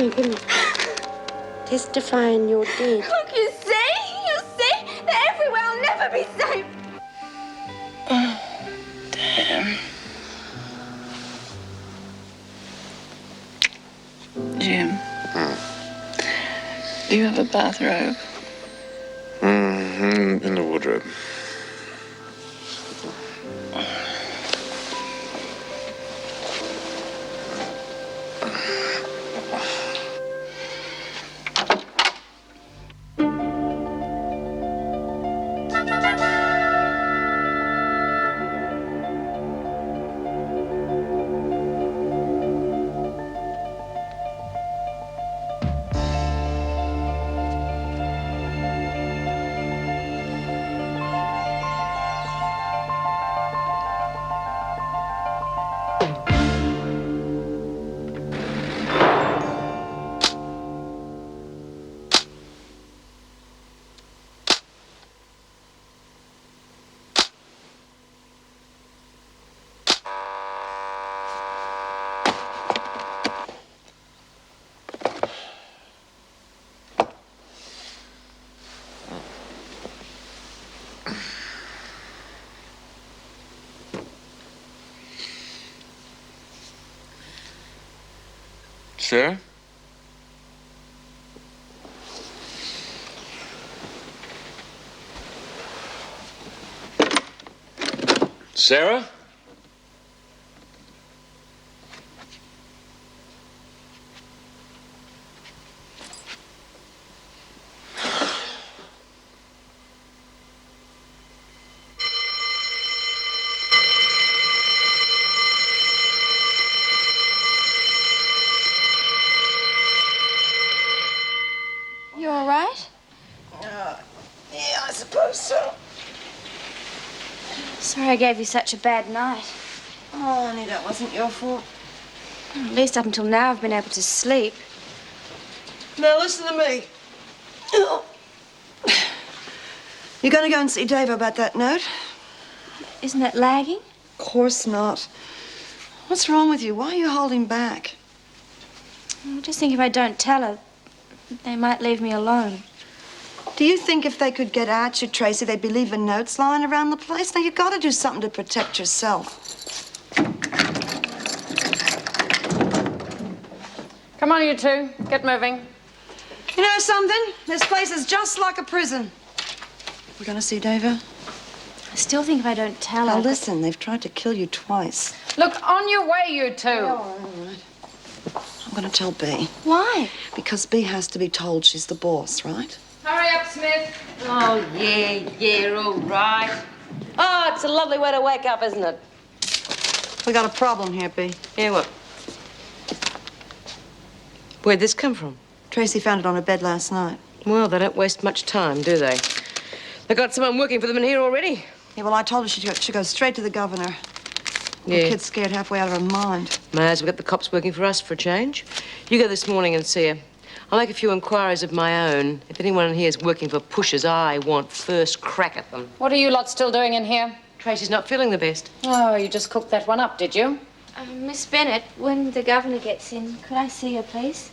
you can testify in your deed. Look, you see? They're everywhere. I'll never be safe. Oh, damn. Jim. Do you have a bathrobe? In the wardrobe. Sarah? Sarah? You all right? Yeah, I suppose so. Sorry I gave you such a bad night. Oh, honey, that wasn't your fault. At least up until now I've been able to sleep. Now, listen to me. You're going to go and see Dave about that note? Isn't it lagging? Of course not. What's wrong with you? Why are you holding back? I just think if I don't tell her, they might leave me alone. Do you think if they could get at you, Tracy, they'd be leaving notes lying around the place? Now, you've got to do something to protect yourself. Come on, you two. Get moving. You know something? This place is just like a prison. We're going to see Dava? I still think if I don't tell her... Now, listen, they've tried to kill you twice. Look, on your way, you two. All right. I'm going to tell Bea. Why? Because Bea has to be told she's the boss, right? Hurry up, Smith. Oh, yeah, all right. Oh, it's a lovely way to wake up, isn't it? We got a problem here, Bea. Yeah, what? Where'd this come from? Tracy found it on her bed last night. Well, they don't waste much time, do they? They got someone working for them in here already. Yeah, well, I told her she should go straight to the governor. Yeah. The kid's scared halfway out of her mind. May as well get the cops working for us for a change. You go this morning and see her. I'll make a few inquiries of my own. If anyone in here is working for pushers, I want first crack at them. What are you lot still doing in here? Tracy's not feeling the best. Oh, you just cooked that one up, did you? Miss Bennett, when the governor gets in, could I see her, please?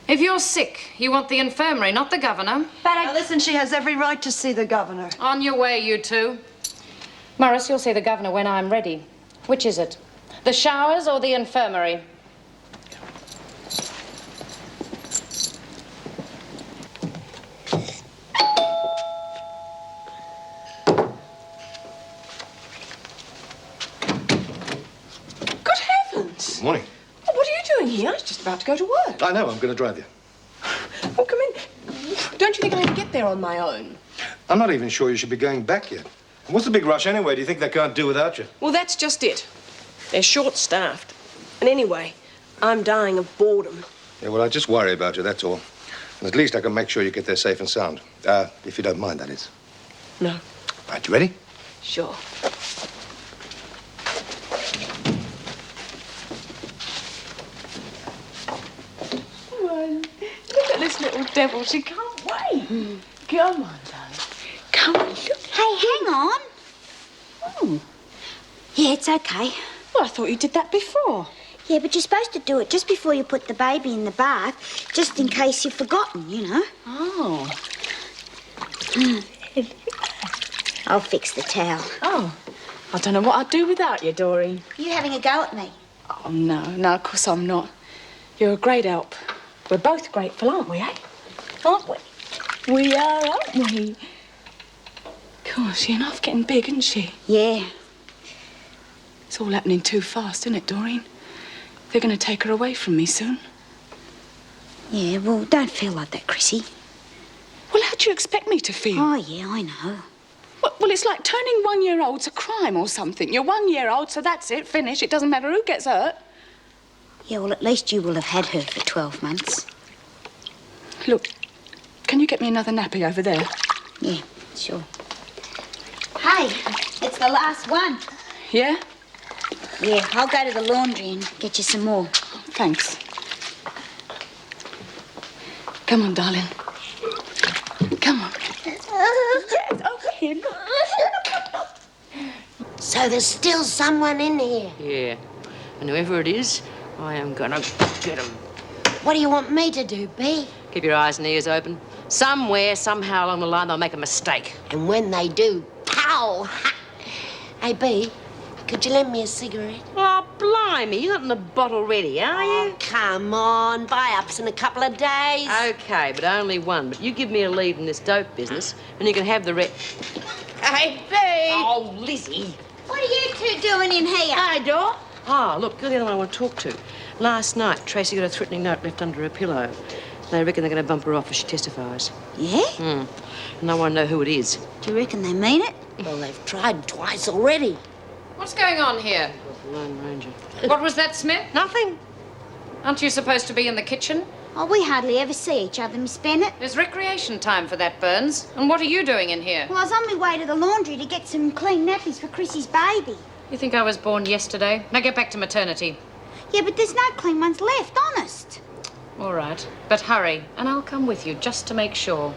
If you're sick, you want the infirmary, not the governor. But Now, listen, she has every right to see the governor. On your way, you two. Morris, you'll see the governor when I'm ready. Which is it? The showers or the infirmary? Good heavens! Morning. Oh, what are you doing here? I was just about to go to work. I know, I'm going to drive you. Oh, come in. Don't you think I can get there on my own? I'm not even sure you should be going back yet. What's the big rush anyway? Do you think they can't do without you? Well, that's just it. They're short-staffed. And anyway, I'm dying of boredom. Yeah, well, I just worry about you, that's all. And at least I can make sure you get there safe and sound. If you don't mind, that is. No. Right, you ready? Sure. Oh, look at this little devil. She can't wait. Come on, darling. Come on, look. Hey, hang on. Yeah, it's okay. Well, I thought you did that before. Yeah, but you're supposed to do it just before you put the baby in the bath, just in case you've forgotten, you know. Oh. I'll fix the towel. Oh. I don't know what I'd do without you, Doreen. You having a go at me? Oh, no, of course I'm not. You're a great help. We're both grateful, aren't we, eh? Aren't we? We are, aren't we? Gosh, she's enough getting big, isn't she? Yeah. It's all happening too fast, isn't it, Doreen? They're going to take her away from me soon. Yeah, well, don't feel like that, Chrissy. Well, how do you expect me to feel? Oh, yeah, I know. Well, it's like turning 1-year-olds a crime or something. You're 1 year old, so that's it, finish. It doesn't matter who gets hurt. Yeah, well, at least you will have had her for 12 months. Look, can you get me another nappy over there? Yeah, sure. Hey, it's the last one. Yeah? Yeah, I'll go to the laundry and get you some more. Thanks. Come on, darling. Come on. Yes, over here. So there's still someone in here. Yeah. And whoever it is, I am gonna get him. What do you want me to do, Bea? Keep your eyes and ears open. Somewhere, somehow along the line, they'll make a mistake. And when they do, pow! Hey, Bea, could you lend me a cigarette? Oh, blimey, you got in the bottle ready, are you? Come on, buy-ups in a couple of days. Okay, but only one. But you give me a lead in this dope business, and you can have the rest. Hey, Bea! Oh, Lizzie. What are you two doing in here? Hi, Dor. Ah, look, you're the other one I want to talk to. Last night, Tracy got a threatening note left under her pillow. They reckon they're going to bump her off if she testifies. Yeah? And I want to know who it is. Do you reckon they mean it? Well, they've tried twice already. What's going on here? Lone Ranger. What was that, Smith? Nothing. Aren't you supposed to be in the kitchen? Oh, we hardly ever see each other, Miss Bennett. There's recreation time for that, Burns. And what are you doing in here? Well, I was on my way to the laundry to get some clean nappies for Chrissy's baby. You think I was born yesterday? Now get back to maternity. Yeah, but there's no clean ones left, honest. All right, but hurry, and I'll come with you just to make sure.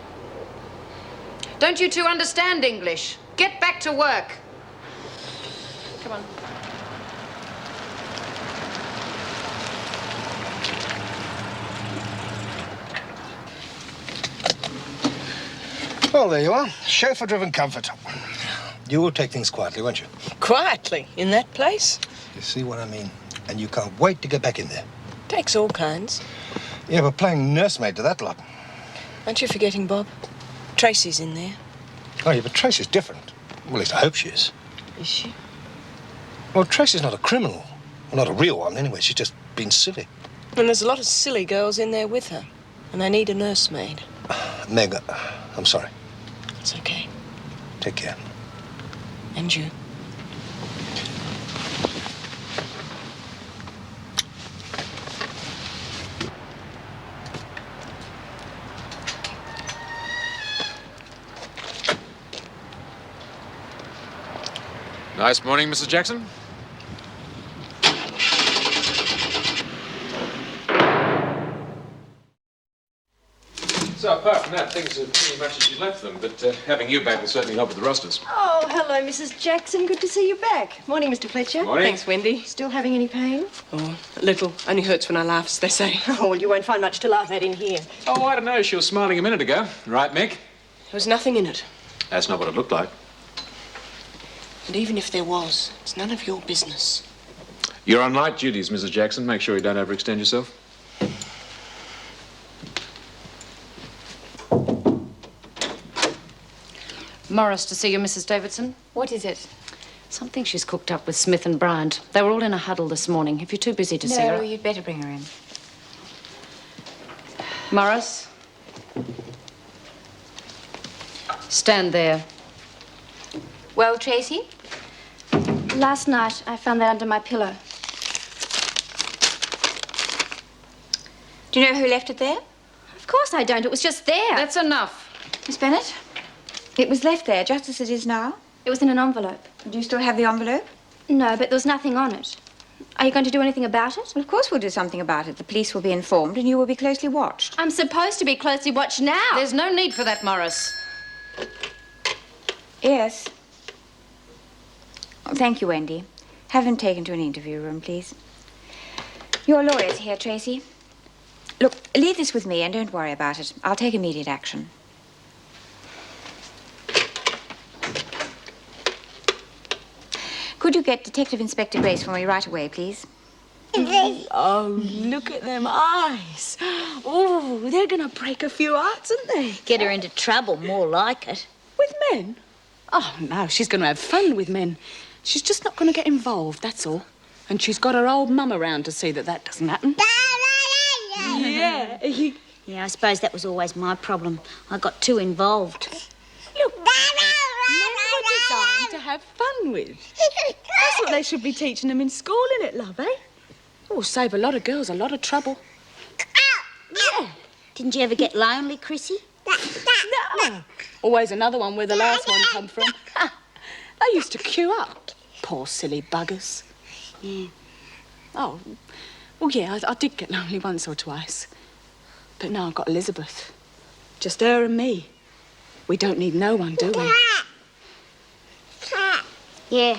Don't you two understand English? Get back to work. Come on. Well, there you are. Chauffeur-driven comfort. You will take things quietly, won't you? Quietly? In that place? You see what I mean? And you can't wait to get back in there. Takes all kinds. Yeah, but playing nursemaid to that lot. Aren't you forgetting, Bob? Tracy's in there. Oh, yeah, but Tracy's different. Well, at least I hope she is. Is she? Well, Tracy's not a criminal. Well, not a real one, anyway. She's just been silly. And there's a lot of silly girls in there with her. And they need a nursemaid. Meg, I'm sorry. It's okay. Take care. And you. Nice morning, Mrs. Jackson. So, apart from that, things are pretty much as you left them, but having you back will certainly help with the rosters. Oh, hello, Mrs. Jackson. Good to see you back. Morning, Mr. Fletcher. Morning. Thanks, Wendy. Still having any pain? Oh, a little. Only hurts when I laugh, as they say. Oh, well, you won't find much to laugh at in here. Oh, I don't know. She was smiling a minute ago. Right, Mick? There was nothing in it. That's not what it looked like. And even if there was, it's none of your business. You're on light duties, Mrs. Jackson. Make sure you don't overextend yourself. Morris to see you, Mrs. Davidson. What is it? Something she's cooked up with Smith and Bryant. They were all in a huddle this morning. If you're too busy to see her... No, you'd better bring her in. Morris? Stand there. Well, Tracy? Last night, I found that under my pillow. Do you know who left it there? Of course I don't. It was just there. That's enough. Miss Bennett? It was left there, just as it is now? It was in an envelope. Do you still have the envelope? No, but there was nothing on it. Are you going to do anything about it? Well, of course we'll do something about it. The police will be informed and you will be closely watched. I'm supposed to be closely watched now. There's no need for that, Morris. Yes. Oh, thank you, Wendy. Have them taken to an interview room, please. Your lawyer's here, Tracy. Look, leave this with me and don't worry about it. I'll take immediate action. Could you get Detective Inspector Grace for me right away, please? Oh, look at them eyes. Oh, they're going to break a few hearts, aren't they? Get her into trouble, more like it. With men? Oh, no, she's going to have fun with men. She's just not going to get involved, that's all. And she's got her old mum around to see that that doesn't happen. Yeah. Yeah, I suppose that was always my problem. I got too involved. Look, men were designed to have fun with. That's what they should be teaching them in school, innit, love, eh? Oh, save a lot of girls a lot of trouble. Yeah. Didn't you ever get lonely, Chrissy? No. Always another one where the last one come from. They used to queue up. Poor silly buggers. Yeah. Oh, well, yeah, I did get lonely once or twice. But now I've got Elizabeth. Just her and me. We don't need no one, do we? Yeah.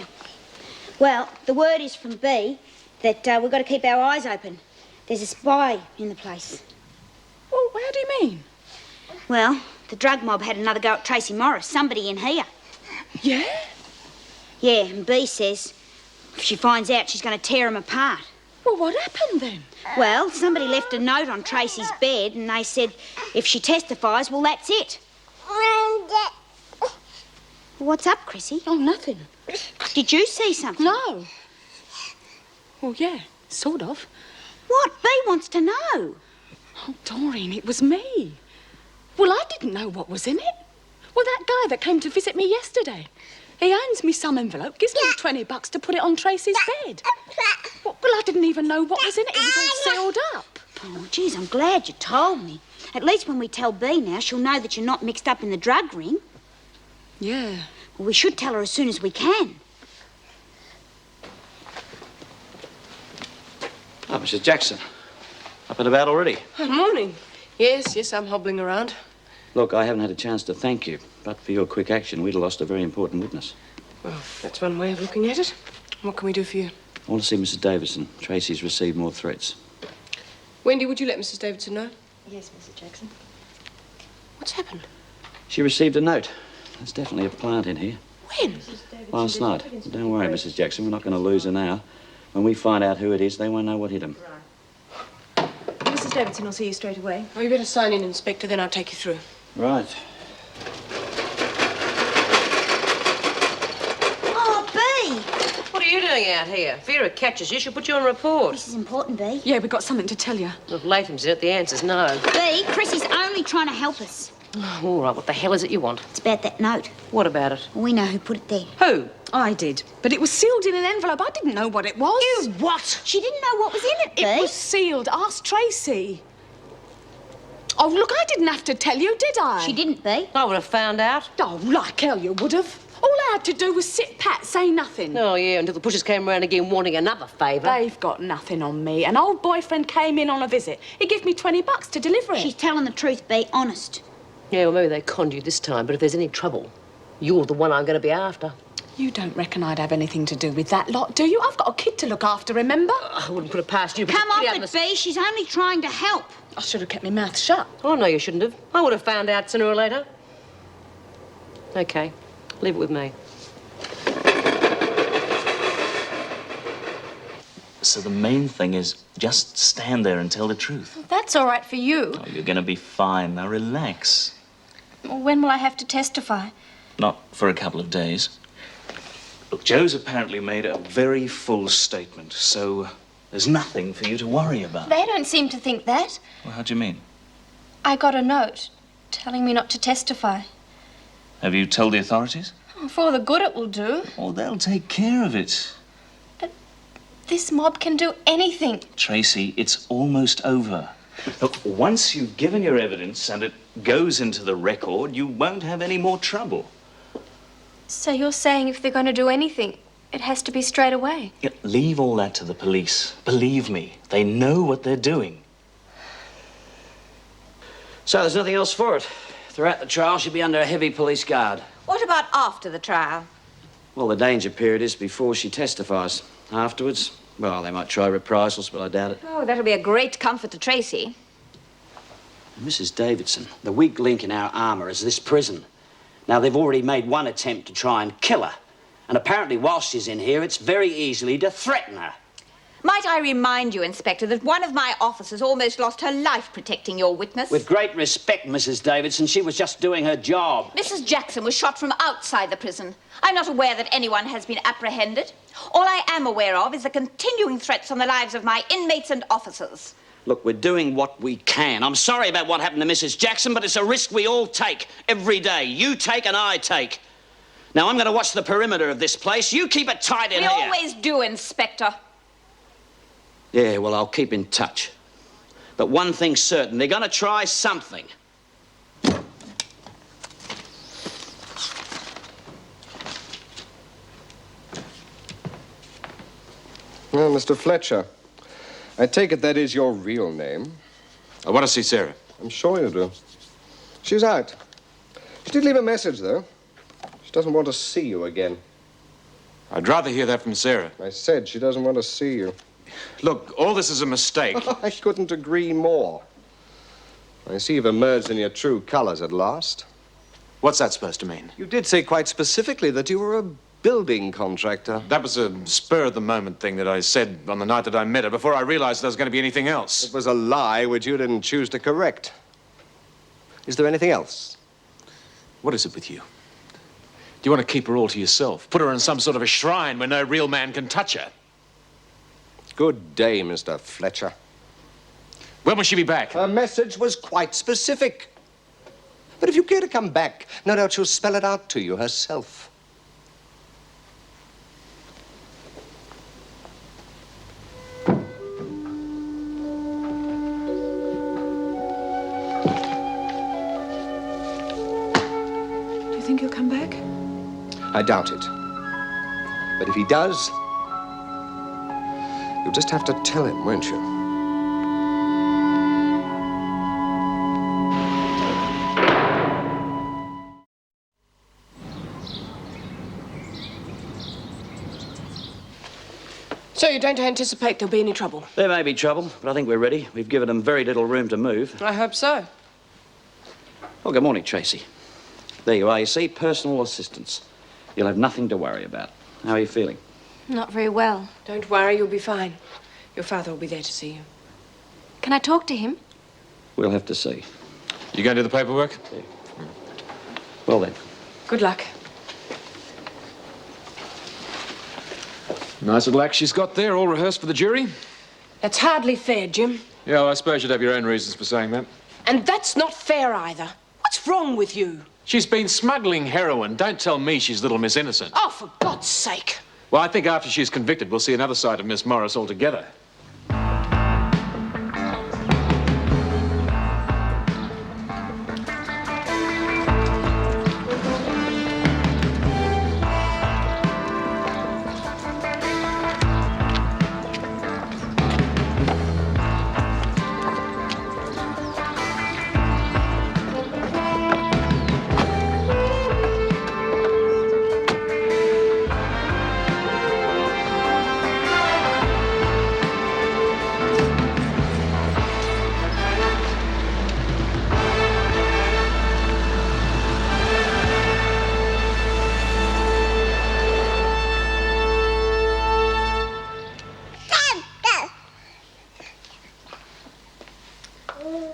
Well, the word is from B that we've got to keep our eyes open. There's a spy in the place. Well, how do you mean? Well, the drug mob had another go at Tracy Morris. Somebody in here. Yeah? Yeah, and B says if she finds out, she's going to tear them apart. Well, what happened then? Well, somebody left a note on Tracy's bed and they said if she testifies, well, that's it. What's up, Chrissy? Oh, nothing. Did you see something? No. Well, yeah, sort of. What? B wants to know. Oh, Doreen, it was me. Well, I didn't know what was in it. Well, that guy that came to visit me yesterday, he hands me some envelope, gives me $20 to put it on Tracy's bed. Well, I didn't even know what was in it. It was all sealed up. Oh, geez, I'm glad you told me. At least when we tell B now, she'll know that you're not mixed up in the drug ring. Yeah. Well, we should tell her as soon as we can. Oh, Mrs. Jackson. Up and about already? Good morning. Yes, I'm hobbling around. Look, I haven't had a chance to thank you, but for your quick action, we'd have lost a very important witness. Well, that's one way of looking at it. What can we do for you? I want to see Mrs. Davidson. Tracy's received more threats. Wendy, would you let Mrs. Davidson know? Yes, Mrs. Jackson. What's happened? She received a note. There's definitely a plant in here. When? Last night. Don't worry, Mrs. Jackson. We're not going to lose her now. When we find out who it is, they won't know what hit them. Mrs. Davidson will see you straight away. Oh, you better sign in, Inspector, then I'll take you through. Right. Oh, B! What are you doing out here? Vera catches you, she'll put you on report. This is important, B. Yeah, we've got something to tell you. If Latham's in it, the answer's no. B, Chrissy's only trying to help us. Oh, all right, what the hell is it you want? It's about that note. What about it? We know who put it there. Who? I did. But it was sealed in an envelope. I didn't know what it was. You what? She didn't know what was in it, B. It was sealed. Ask Tracy. Oh, look, I didn't have to tell you, did I? She didn't, B. I would have found out. Oh, like hell you would have. All I had to do was sit pat, say nothing. Oh, yeah, until the pushers came around again wanting another favour. They've got nothing on me. An old boyfriend came in on a visit. He gave me $20 to deliver it. She's telling the truth, B. Honest. Yeah, well, maybe they conned you this time, but if there's any trouble, you're the one I'm going to be after. You don't reckon I'd have anything to do with that lot, do you? I've got a kid to look after, remember? I wouldn't put it past you, but Come off it, B. She's only trying to help. I should have kept my mouth shut. Oh, no, you shouldn't have. I would have found out sooner or later. OK, leave it with me. So the main thing is just stand there and tell the truth. That's all right for you. Oh, you're gonna be fine. Now relax. When will I have to testify? Not for a couple of days. Look, Joe's apparently made a very full statement, so there's nothing for you to worry about. They don't seem to think that. Well, how do you mean? I got a note telling me not to testify. Have you told the authorities? For the good it will do. Oh, they'll take care of it. This mob can do anything. Tracy, it's almost over. Look, once you've given your evidence and it goes into the record, you won't have any more trouble. So you're saying if they're going to do anything, it has to be straight away? Yeah, leave all that to the police. Believe me, they know what they're doing. So there's nothing else for it. Throughout the trial, she'll be under a heavy police guard. What about after the trial? Well, the danger period is before she testifies. Afterwards, Well, they might try reprisals, but I doubt it. Oh, that'll be a great comfort to Tracy. Mrs. Davidson, the weak link in our armour is this prison. Now, they've already made one attempt to try and kill her. And apparently, while she's in here, it's very easily to threaten her. Might I remind you, Inspector, that one of my officers almost lost her life protecting your witness? With great respect, Mrs. Davidson, she was just doing her job. Mrs. Jackson was shot from outside the prison. I'm not aware that anyone has been apprehended. All I am aware of is the continuing threats on the lives of my inmates and officers. Look, we're doing what we can. I'm sorry about what happened to Mrs. Jackson, but it's a risk we all take every day. You take and I take. Now, I'm going to watch the perimeter of this place. You keep it tight in here. We always do, Inspector. Yeah, well, I'll keep in touch. But one thing's certain, they're going to try something. Well, Mr. Fletcher, I take it that is your real name. I want to see Sarah. I'm sure you do. She's out. She did leave a message, though. She doesn't want to see you again. I'd rather hear that from Sarah. I said she doesn't want to see you. Look, all this is a mistake. I couldn't agree more. I see you've emerged in your true colors at last. What's that supposed to mean? You did say quite specifically that you were a building contractor. That was a spur-of-the-moment thing that I said on the night that I met her, before I realized there was going to be anything else. It was a lie which you didn't choose to correct. Is there anything else? What is it with you? Do you want to keep her all to yourself? Put her in some sort of a shrine where no real man can touch her? Good day, Mr. Fletcher. When will she be back? Her message was quite specific. But if you care to come back, no doubt she'll spell it out to you herself. Do you think he'll come back? I doubt it. But if he does, you'll just have to tell him, won't you? So you don't anticipate there'll be any trouble? There may be trouble, but I think we're ready. We've given them very little room to move. I hope so. Well, good morning, Tracy. There you are, you see, personal assistance. You'll have nothing to worry about. How are you feeling? Not very well. Don't worry, you'll be fine. Your father will be there to see you. Can I talk to him? We'll have to see. You going to do the paperwork? Yeah. Well, then. Good luck. Nice little act she's got there, all rehearsed for the jury. That's hardly fair, Jim. Yeah, well, I suppose you'd have your own reasons for saying that. And that's not fair either. What's wrong with you? She's been smuggling heroin. Don't tell me she's Little Miss Innocent. Oh, for God's sake. Well, I think after she's convicted, we'll see another side of Miss Morris altogether.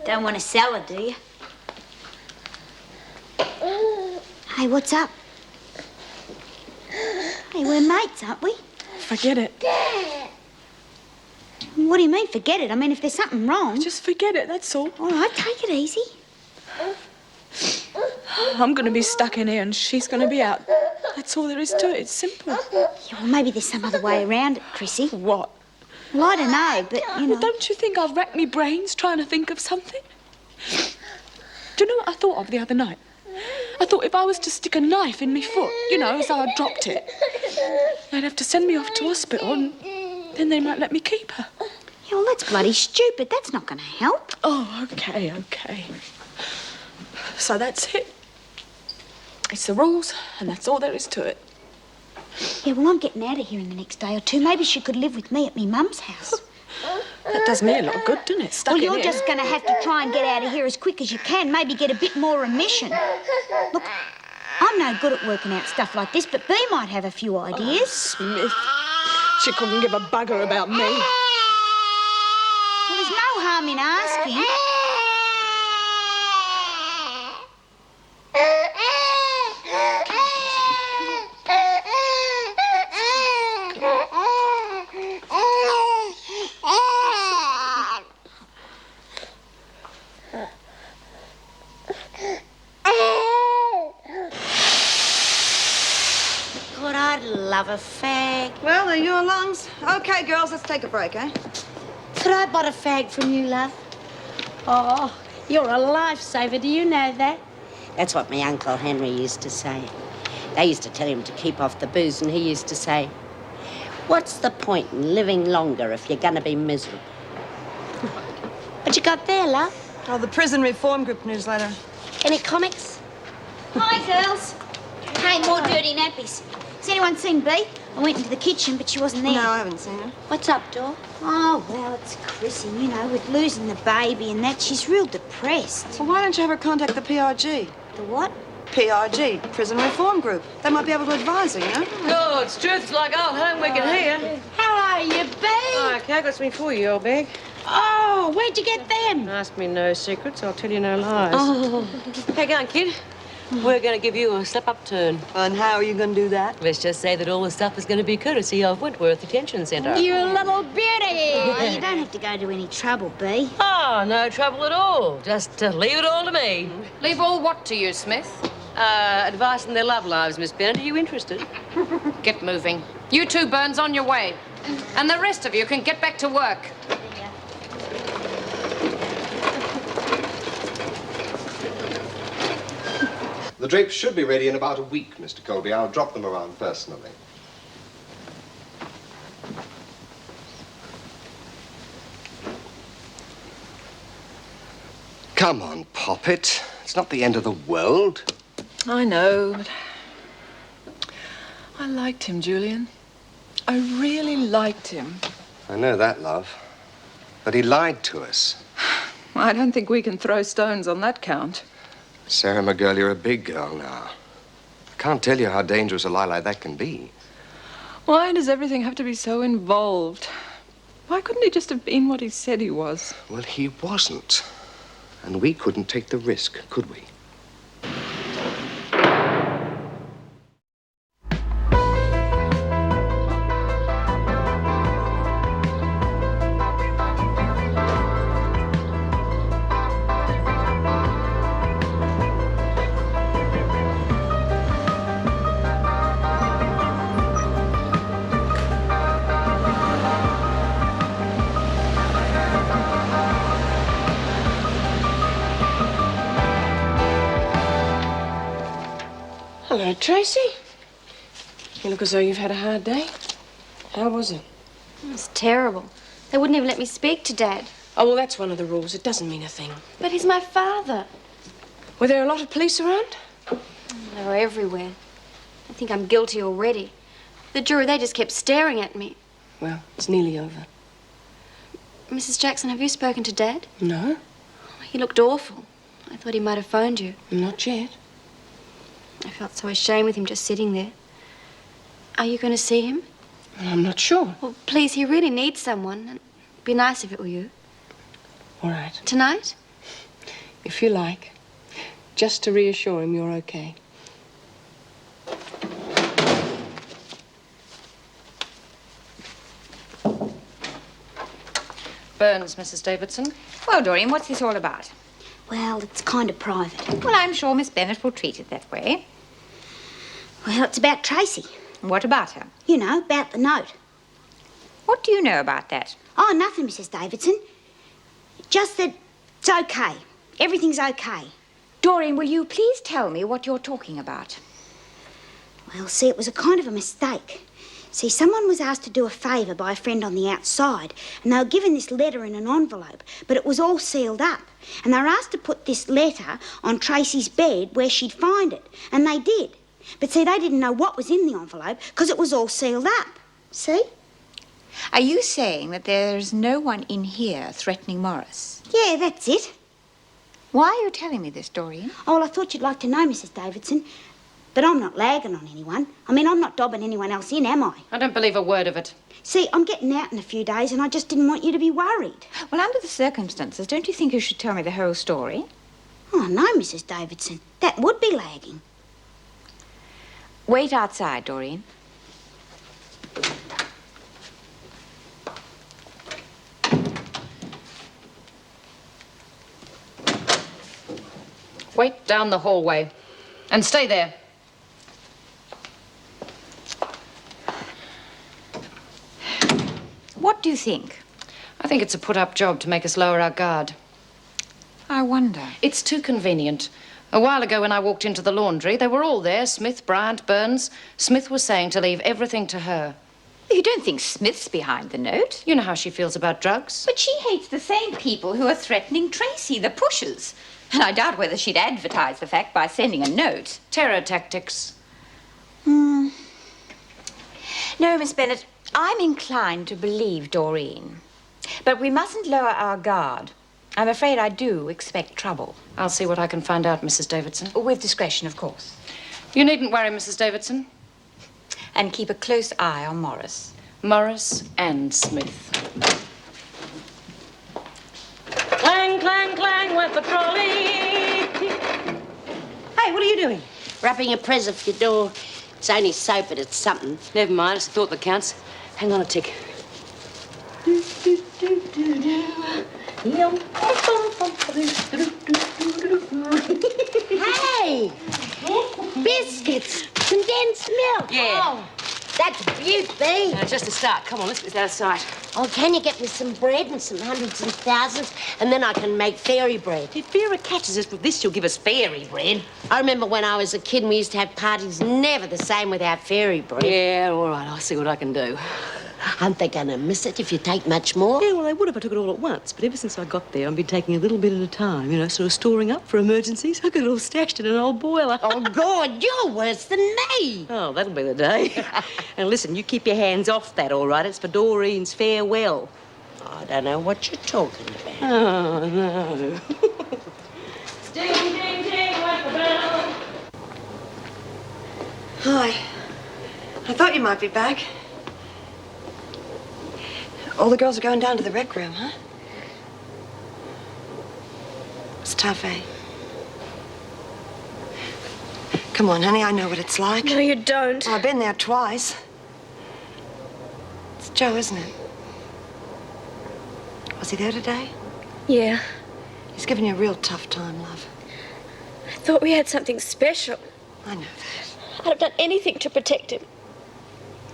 Don't want a salad, do you? Hey, what's up? Hey, we're mates, aren't we? Forget it. What do you mean, forget it? I mean, if there's something wrong... Just forget it, that's all. All right, take it easy. I'm going to be stuck in here and she's going to be out. That's all there is to it. It's simple. Yeah, well, maybe there's some other way around it, Chrissy. What? Well, I don't know, but, you know... Well, don't you think I've racked me brains trying to think of something? Do you know what I thought of the other night? I thought if I was to stick a knife in my foot, you know, as I dropped it, they'd have to send me off to hospital and then they might let me keep her. Yeah, well, that's bloody stupid. That's not going to help. Oh, OK. So that's it. It's the rules, and that's all there is to it. Yeah, well, I'm getting out of here in the next day or two. Maybe she could live with me at me mum's house. That does me a lot of good, doesn't it? Stuck Well, in you're here. just going to have to try and get out of here as quick as you can. Maybe get a bit more remission. Look, I'm no good at working out stuff like this, but Bea might have a few ideas. Smith. She couldn't give a bugger about me. Well, there's no harm in asking. God, I'd love a fag. Well, they're your lungs. Okay, girls, let's take a break, eh? Could I buy a fag from you, love? Oh, you're a lifesaver. Do you know that? That's what my Uncle Henry used to say. They used to tell him to keep off the booze, and he used to say, what's the point in living longer if you're going to be miserable? What you got there, love? Oh, the Prison Reform Group newsletter. Any comics? Hi, girls. Hey, more dirty nappies. Has anyone seen Bea? I went into the kitchen, but she wasn't there. No, I haven't seen her. What's up, Dor? Oh, well, it's Chrissy. You know, with losing the baby and that, she's real depressed. Well, why don't you have her contact the PRG? The what? PRG, Prison Reform Group. They might be able to advise her, you know? No, it's truth. It's like old homework in here. How are you, Bea? Okay, I got something for you, old bag. Oh, where'd you get them? Ask me no secrets, I'll tell you no lies. Oh. How you going, kid? We're going to give you a slap-up turn. And how are you going to do that? Let's just say that all the stuff is going to be courtesy of Wentworth Detention Centre. You little beauty. Oh, you don't have to go to any trouble, Bea. Oh, no trouble at all. Just leave it all to me. Leave all what to you, Smith? Advice on their love lives, Miss Bennett. Are you interested? Get moving. You two, Burns, on your way. And the rest of you can get back to work. The drapes should be ready in about a week, Mr. Colby. I'll drop them around personally. Come on, Poppet. It's not the end of the world. I know, but I liked him, Julian. I really liked him. I know that, love. But he lied to us. I don't think we can throw stones on that count. Sarah, my girl, you're a big girl now. I can't tell you how dangerous a lie like that can be. Why does everything have to be so involved? Why couldn't he just have been what he said he was? Well, he wasn't. And we couldn't take the risk, could we? Hello, Tracy. You look as though you've had a hard day. How was it? It was terrible. They wouldn't even let me speak to Dad. Oh, well, that's one of the rules. It doesn't mean a thing. But he's my father. Were there a lot of police around? They were everywhere. I think I'm guilty already. The jury, they just kept staring at me. Well, it's nearly over. Mrs. Jackson, have you spoken to Dad? No, He looked awful. I thought he might have phoned you. not yet. I felt so ashamed with him just sitting there. Are you going to see him? I'm not sure. Well, please, he really needs someone. It'd be nice if it were you. All right, Tonight? if you like. Just to reassure him you're okay. Burns, Mrs. Davidson. Well, Doreen, what's this all about? Well, it's kind of private. Well, I'm sure Miss Bennett will treat it that way. Well, it's about Tracy. What about her? You know, about the note. What do you know about that? Oh, nothing, Mrs. Davidson. Just that it's okay. Everything's okay. Doreen, will you please tell me what you're talking about? Well, see, it was a kind of a mistake. See, someone was asked to do a favour by a friend on the outside, and they were given this letter in an envelope, but it was all sealed up. And they were asked to put this letter on Tracy's bed where she'd find it, and they did. But see, they didn't know what was in the envelope because it was all sealed up. See? Are you saying that there's no one in here threatening Morris? Yeah, that's it. Why are you telling me this, Doreen? Oh, well, I thought you'd like to know, Mrs. Davidson. But I'm not lagging on anyone. I mean, I'm not dobbing anyone else in, am I? I don't believe a word of it. See, I'm getting out in a few days and I just didn't want you to be worried. Well, under the circumstances, don't you think you should tell me the whole story? Oh, no, Mrs. Davidson. That would be lagging. Wait outside, Doreen. Wait down the hallway. And stay there. What do you think? I think it's a put-up job to make us lower our guard. I wonder. It's too convenient. A while ago when I walked into the laundry, they were all there, Smith, Bryant, Burns. Smith was saying to leave everything to her. You don't think Smith's behind the note? You know how she feels about drugs. But she hates the same people who are threatening Tracy, the pushers. And I doubt whether she'd advertise the fact by sending a note. Terror tactics. No, Miss Bennett, I'm inclined to believe Doreen. But we mustn't lower our guard. I'm afraid I do expect trouble. I'll see what I can find out, Mrs. Davidson. With discretion, of course. You needn't worry, Mrs. Davidson. And keep a close eye on Morris. Morris and Smith. Clang, clang, clang with the trolley. Hey, what are you doing? Wrapping a present for your door. It's only soap, but it's something. Never mind, it's the thought that counts. Hang on a tick. Hey! Biscuits! Condensed milk! Yeah. Oh, that's beauty. Just a start. Come on, let's get outside. Oh, can you get me some bread and some hundreds and thousands? And then I can make fairy bread. If Vera catches us with this, she'll give us fairy bread. I remember when I was a kid and we used to have parties never the same without fairy bread. Yeah, all right, I'll see what I can do. Aren't they going to miss it if you take much more? Yeah, well, they would if I took it all at once. But ever since I got there, I've been taking a little bit at a time, you know, sort of storing up for emergencies. I got it all stashed in an old boiler. Oh, God, you're worse than me. Oh, that'll be the day. And listen, you keep your hands off that, all right? It's for Doreen's farewell. I don't know what you're talking about. Oh, no. Ding, ding, ding, like the bell. Hi. I thought you might be back. All the girls are going down to the rec room, huh? It's tough, eh? Come on, honey, I know what it's like. No, you don't. Well, I've been there twice. It's Joe, isn't it? Was he there today? Yeah. He's giving you a real tough time, love. I thought we had something special. I know that. I'd have done anything to protect him.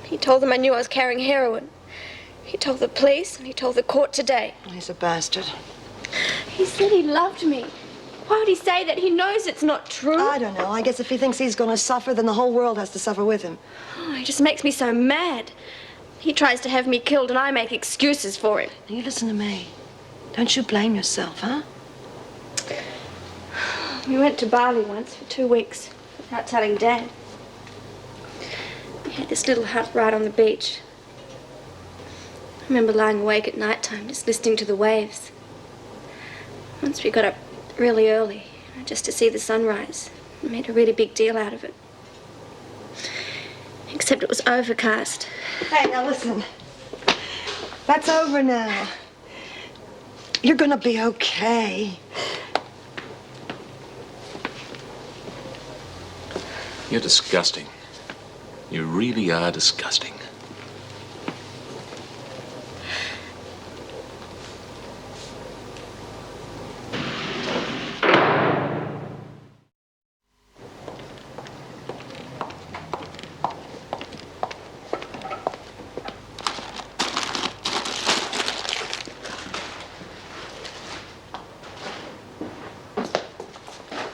He told them I knew I was carrying heroin. He told the police and he told the court today. Well, he's a bastard. He said he loved me. Why would he say that? He knows it's not true. I don't know. I guess if he thinks he's going to suffer, then the whole world has to suffer with him. Oh, he just makes me so mad. He tries to have me killed and I make excuses for him. Now, you listen to me. Don't you blame yourself, huh? We went to Bali once for 2 weeks without telling Dad. We had this little hut right on the beach. I remember lying awake at night time just listening to the waves. Once we got up really early just to see the sunrise. We made a really big deal out of it. Except it was overcast. Hey, now listen. That's over now. You're gonna be okay. You're disgusting. You really are disgusting.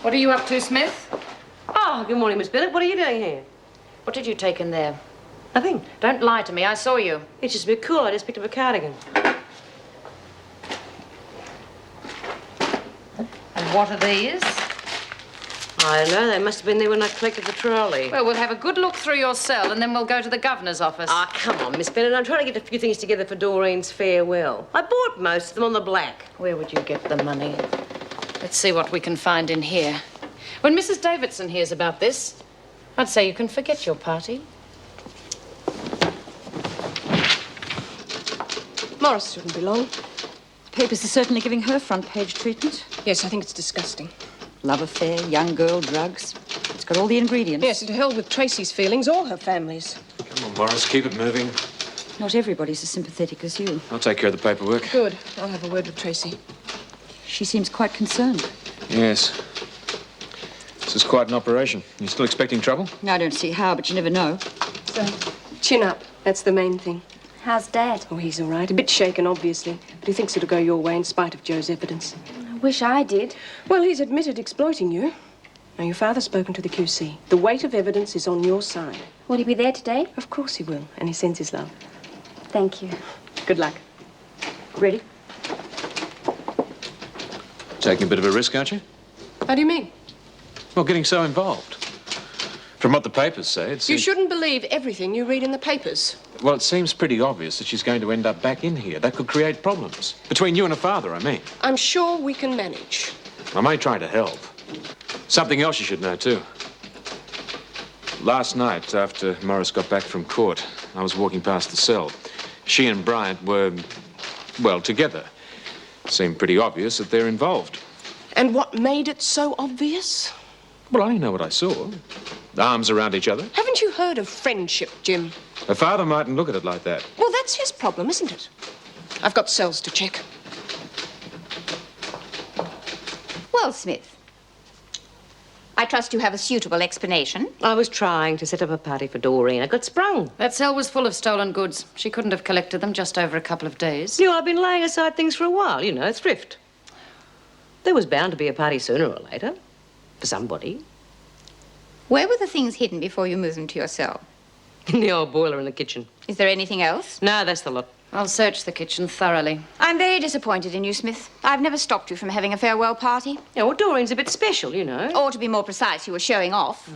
What are you up to, Smith? Oh, good morning, Miss Bennett. What are you doing here? What did you take in there? Nothing. Don't lie to me. I saw you. It's just a bit cool. I just picked up a cardigan. And what are these? I don't know. They must have been there when I collected the trolley. Well, we'll have a good look through your cell and then we'll go to the governor's office. Ah, come on, Miss Bennett. I'm trying to get a few things together for Doreen's farewell. I bought most of them on the black. Where would you get the money? Let's see what we can find in here. When Mrs. Davidson hears about this, I'd say you can forget your party. Morris shouldn't be long. Papers are certainly giving her front-page treatment. Yes, I think it's disgusting. Love affair, young girl, drugs. It's got all the ingredients. Yes, and to hell with Tracy's feelings or her family's. Come on, Morris, keep it moving. Not everybody's as sympathetic as you. I'll take care of the paperwork. Good. I'll have a word with Tracy. She seems quite concerned. Yes. This is quite an operation. You still expecting trouble? I don't see how, but you never know. So, chin up. That's the main thing. How's Dad? Oh, he's all right. A bit shaken, obviously. But he thinks it'll go your way in spite of Joe's evidence. I wish I did. Well, he's admitted exploiting you. Now, your father's spoken to the QC. The weight of evidence is on your side. Will he be there today? Of course he will. And he sends his love. Thank you. Good luck. Ready? Taking a bit of a risk, aren't you? How do you mean? Well, getting so involved. From what the papers say, it seems... You shouldn't believe everything you read in the papers. Well, it seems pretty obvious that she's going to end up back in here. That could create problems. Between you and her father, I mean. I'm sure we can manage. I may try to help. Something else you should know, too. Last night, after Morris got back from court, I was walking past the cell. She and Bryant were, well, together. It seemed pretty obvious that they're involved. And what made it so obvious? Well, I only know what I saw. Arms around each other. Haven't you heard of friendship, Jim? Her father mightn't look at it like that. Well, that's his problem, isn't it? I've got cells to check. Well, Smith, I trust you have a suitable explanation. I was trying to set up a party for Doreen. I got sprung. That cell was full of stolen goods. She couldn't have collected them just over a couple of days. You know, I've been laying aside things for a while, you know, thrift. There was bound to be a party sooner or later. For somebody. Where were the things hidden before you moved them to your cell? In the old boiler in the kitchen. Is there anything else? No, that's the lot. I'll search the kitchen thoroughly. I'm very disappointed in you, Smith. I've never stopped you from having a farewell party. Yeah, well, Doreen's a bit special, you know. Or to be more precise, you were showing off.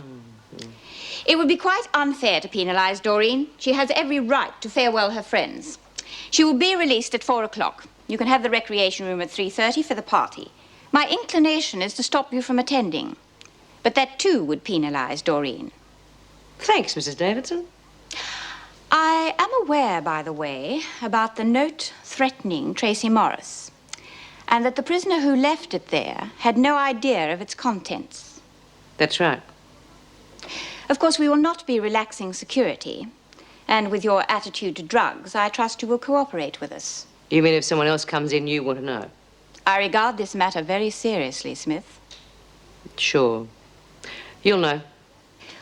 It would be quite unfair to penalise Doreen. She has every right to farewell her friends. She will be released at 4 o'clock. You can have the recreation room at 3:30 for the party. My inclination is to stop you from attending. But that, too, would penalise Doreen. Thanks, Mrs. Davidson. I am aware, by the way, about the note threatening Tracy Morris, and that the prisoner who left it there had no idea of its contents. That's right. Of course, we will not be relaxing security, and with your attitude to drugs, I trust you will cooperate with us. You mean if someone else comes in, you want to know? I regard this matter very seriously, Smith. Sure. You'll know.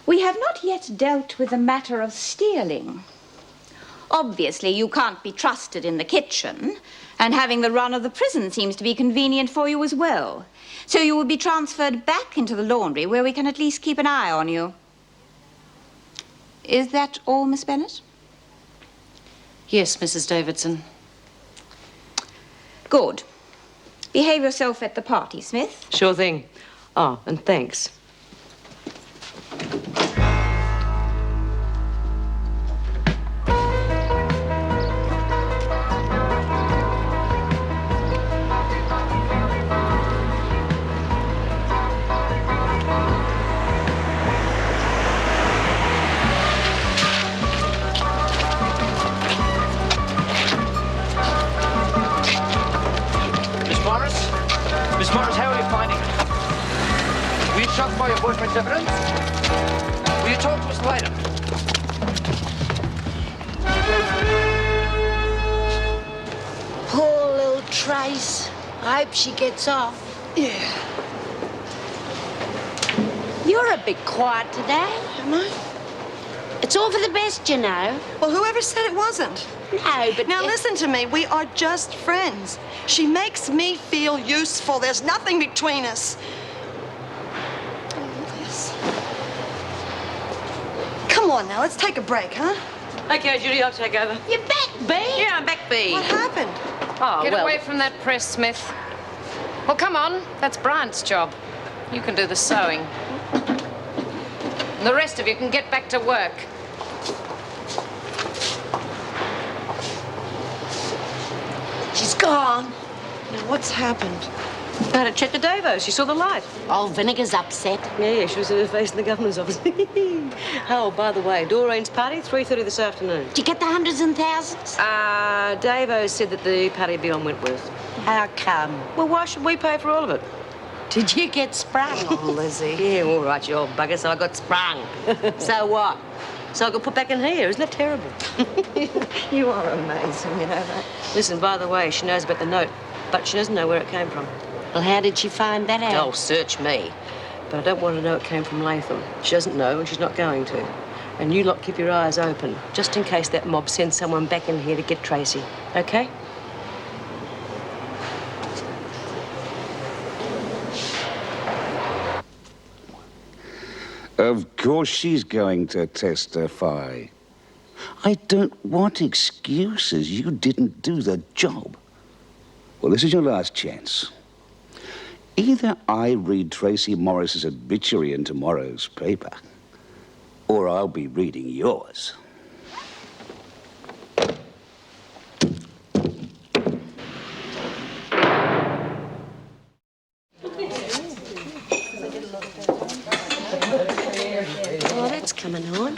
We have not yet dealt with the matter of stealing. Obviously, you can't be trusted in the kitchen, and having the run of the prison seems to be convenient for you as well. So you will be transferred back into the laundry, where we can at least keep an eye on you. Is that all, Miss Bennett? Yes, Mrs. Davidson. Good. Behave yourself at the party, Smith. Sure thing. Oh, and thanks. Miss Morris, how are you finding it? Were you shocked by your boyfriend's evidence? Will you talk to us later? Poor little Trace. I hope she gets off. Yeah. You're a bit quiet today. Am I? It's all for the best, you know. Well, whoever said it wasn't? No, but... Now, listen to me. We are just friends. She makes me feel useful. There's nothing between us. Come on now, let's take a break, huh? Okay, Judy, I'll take over. You're back, B? Yeah, I'm back, B. What happened? Oh, Get well. away from that press, Smith. Well, come on. That's Bryant's job. You can do the sewing. And the rest of you can get back to work. She's gone. Now, what's happened? I had a chat to Davo. She saw the light. Oh, Vinegar's upset. Yeah, she was in her face in the governor's office. Oh, by the way, Doreen's party, 3:30 this afternoon. Did you get the hundreds and thousands? Davo said that the party would be on Wentworth. How come? Well, why should we pay for all of it? Did you get sprung on, Lizzie? Yeah, all right, you old bugger, so I got sprung. So what? So I got put back in here. Isn't that terrible? You are amazing, you know that. Listen, by the way, she knows about the note, but she doesn't know where it came from. Well, how did she find that out? Oh, search me. But I don't want to know it came from Latham. She doesn't know, and she's not going to. And you lot keep your eyes open, just in case that mob sends someone back in here to get Tracy. Okay? Of course she's going to testify. I don't want excuses. You didn't do the job. Well, this is your last chance. Either I read Tracy Morris's obituary in tomorrow's paper, or I'll be reading yours. Oh, that's coming on.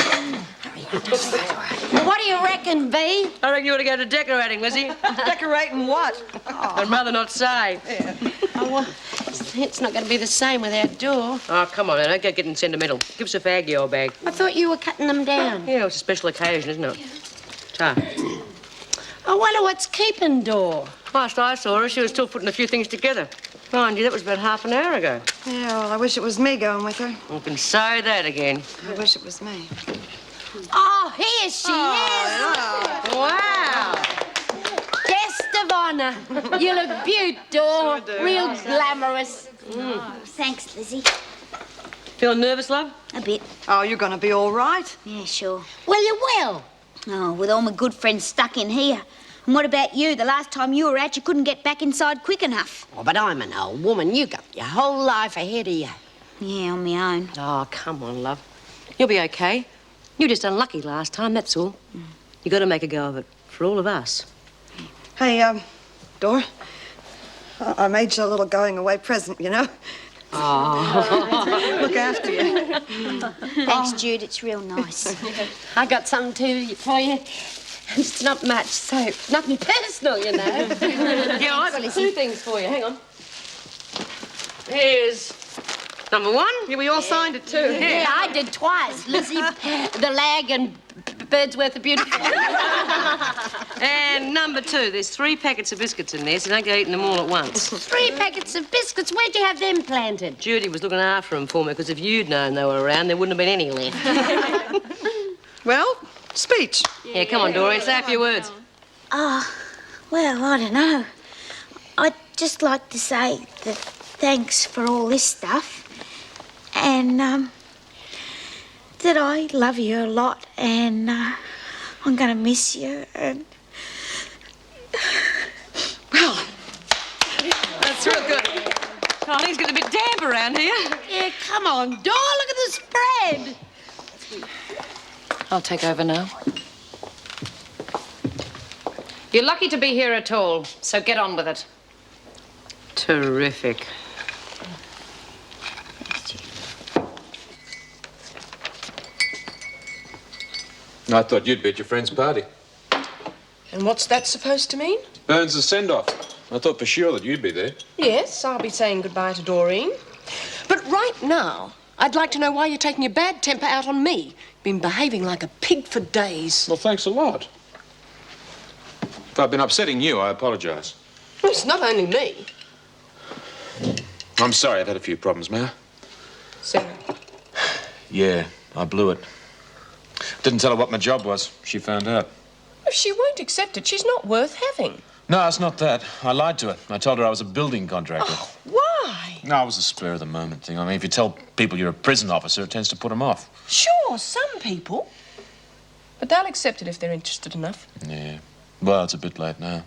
What do you reckon, V? I reckon you ought to go to decorating, Lizzie. Decorating what? I'd rather not say. Oh, well, it's not going to be the same without door. Oh, come on, now, don't get getting sentimental. Give us a fag, you old bag. I thought you were cutting them down. Yeah, it's a special occasion, isn't it? Ta. I wonder what's keeping Door. Last I saw her, she was still putting a few things together. Mind you, that was about half an hour ago. Yeah, well, I wish it was me going with her. You can say that again. I wish it was me. Oh, here she is. Wow. Guest of honour. You look beaut, Door. Real glamorous. Thanks, Lizzie. Feeling nervous, love? A bit. Oh, you're going to be all right? Yeah, sure. Well, you will. Oh, with all my good friends stuck in here. And what about you? The last time you were out, you couldn't get back inside quick enough. Oh, but I'm an old woman. You got your whole life ahead of you. Yeah, on my own. Oh, come on, love. You'll be okay. You were just unlucky last time, that's all. You got to make a go of it, for all of us. Hey, Dor, I made you a little going-away present, you know? Oh. Look after you. Thanks, Jude. It's real nice. I got something too for you. It's not much, so nothing personal, you know. Yeah, I've got two things for you. Hang on. Here's number one. Yeah, we all signed it, too. Yeah, I did twice. Lizzie, the lag, and Birdsworth the Beautiful. And number two, there's 3 packets of biscuits in there, so don't go eating them all at once. 3 packets of biscuits. Where'd you have them planted? Judy was looking after them for me, because if you'd known they were around, there wouldn't have been any left. Well, speech. Yeah, come on, Doreen, say a few words. Oh, well, I don't know. I'd just like to say that thanks for all this stuff. And, that I love you a lot, and, I'm gonna miss you, and... Well, that's real good. Oh, things get a bit damp around here. Yeah, come on, Dor, look at the spread. I'll take over now. You're lucky to be here at all, so get on with it. Terrific. I thought you'd be at your friend's party. And what's that supposed to mean? Burns' send-off. I thought for sure that you'd be there. Yes, I'll be saying goodbye to Doreen. But right now, I'd like to know why you're taking your bad temper out on me. You've been behaving like a pig for days. Well, thanks a lot. If I've been upsetting you, I apologise. Well, it's not only me. I'm sorry, I've had a few problems, may I? Sarah. Yeah, I blew it. Didn't tell her what my job was. She found out. If she won't accept it, she's not worth having. No, it's not that. I lied to her. I told her I was a building contractor. Oh, why? No, it was a spur-of-the-moment thing. I mean, if you tell people you're a prison officer, it tends to put them off. Sure, some people. But they'll accept it if they're interested enough. Yeah. Well, it's a bit late now.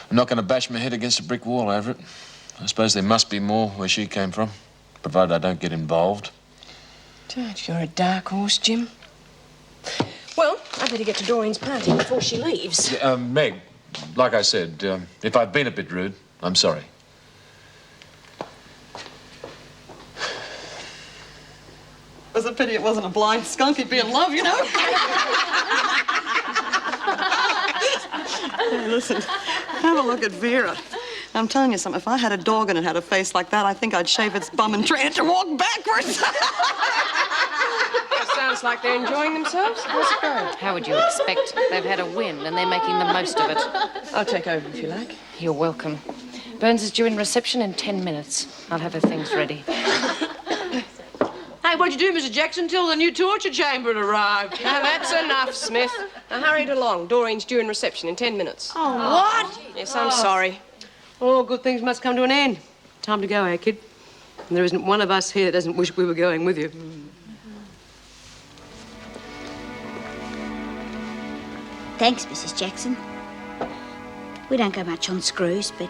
I'm not going to bash my head against a brick wall over it. I suppose there must be more where she came from, provided I don't get involved. Dad, you're a dark horse, Jim. Well, I better get to Doreen's party before she leaves. Meg, like I said, if I've been a bit rude, I'm sorry. It was a pity it wasn't a blind skunk he'd be in love, you know? Hey, listen, have a look at Vera. I'm telling you something, if I had a dog and it had a face like that, I think I'd shave its bum and train it to walk backwards. Sounds like they're enjoying themselves. How's it going? How would you expect? They've had a win and they're making the most of it. I'll take over if you like. You're welcome. Burns is due in reception in 10 minutes. I'll have her things ready. Hey, what'd you do, Mrs. Jackson, till the new torture chamber had arrived? Now, that's enough, Smith. Now, hurry it along. Doreen's due in reception in 10 minutes. Oh, what? Yes, I'm sorry. All good things must come to an end. Time to go, eh, kid? And there isn't one of us here that doesn't wish we were going with you. Thanks, Mrs. Jackson. We don't go much on screws, but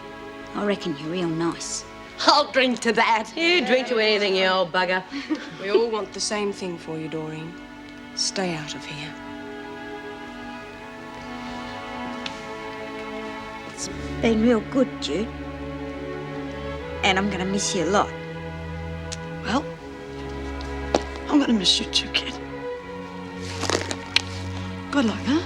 I reckon you're real nice. I'll drink to that. You drink to anything, you old bugger. We all want the same thing for you, Doreen. Stay out of here. It's been real good, Jude. And I'm gonna miss you a lot. Well, I'm gonna miss you too, kid. Good luck, huh?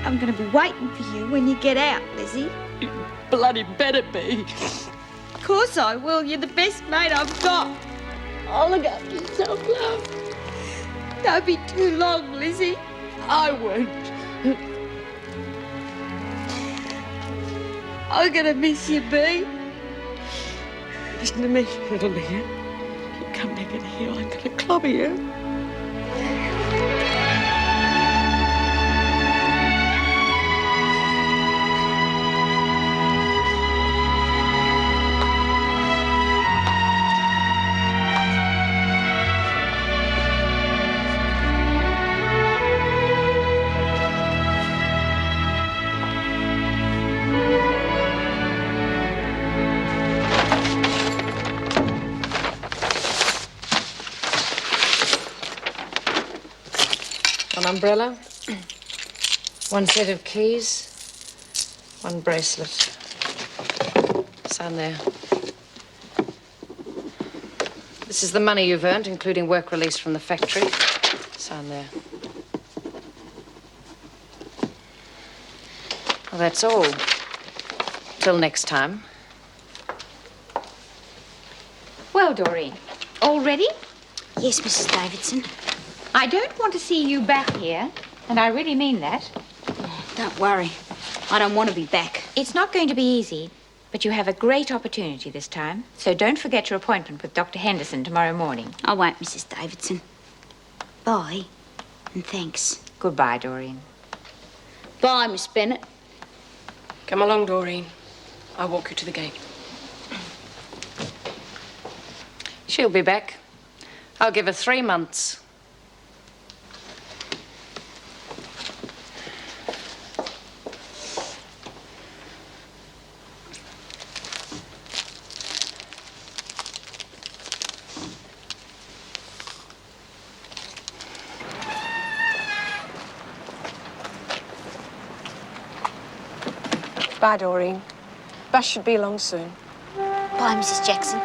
I'm gonna be waiting for you when you get out, Lizzie. You bloody better be. Of course I will. You're the best mate I've got. Oh, look after yourself, love. Don't be too long, Lizzie. I won't. I'm gonna miss you, Bee. Listen to me, little Leah. You come back in here, I'm gonna clobber you. One umbrella, one set of keys, one bracelet. Sign there. This is the money you've earned, including work release from the factory. Sign there. Well, that's all. Till next time. Well, Doreen, all ready? Yes, Mrs. Davidson. I don't want to see you back here, and I really mean that. Don't worry. I don't want to be back. It's not going to be easy, but you have a great opportunity this time. So don't forget your appointment with Dr. Henderson tomorrow morning. I won't, Mrs. Davidson. Bye, and thanks. Goodbye, Doreen. Bye, Miss Bennett. Come along, Doreen. I'll walk you to the gate. She'll be back. I'll give her 3 months. Bye, Doreen. Bus should be along soon. Bye, Mrs. Jackson.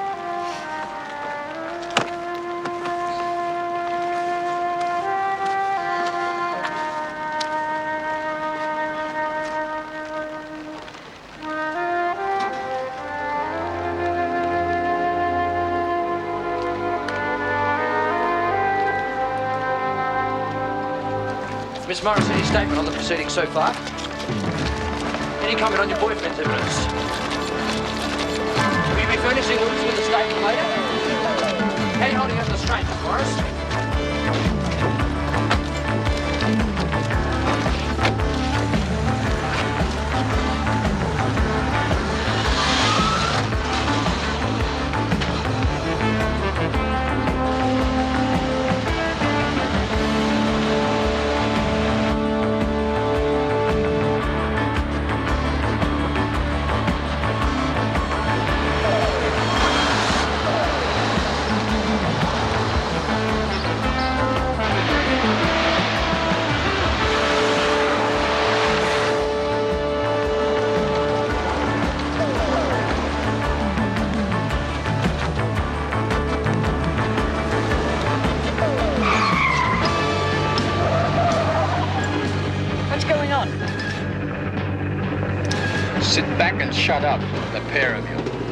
Miss Morris, any statement on the proceedings so far? Any comment on your boyfriend's evidence? Will you be furnishing us with a statement later? How are you holding up the restraint, Miss Morris? What's going on? Sit back and shut up, the pair of you.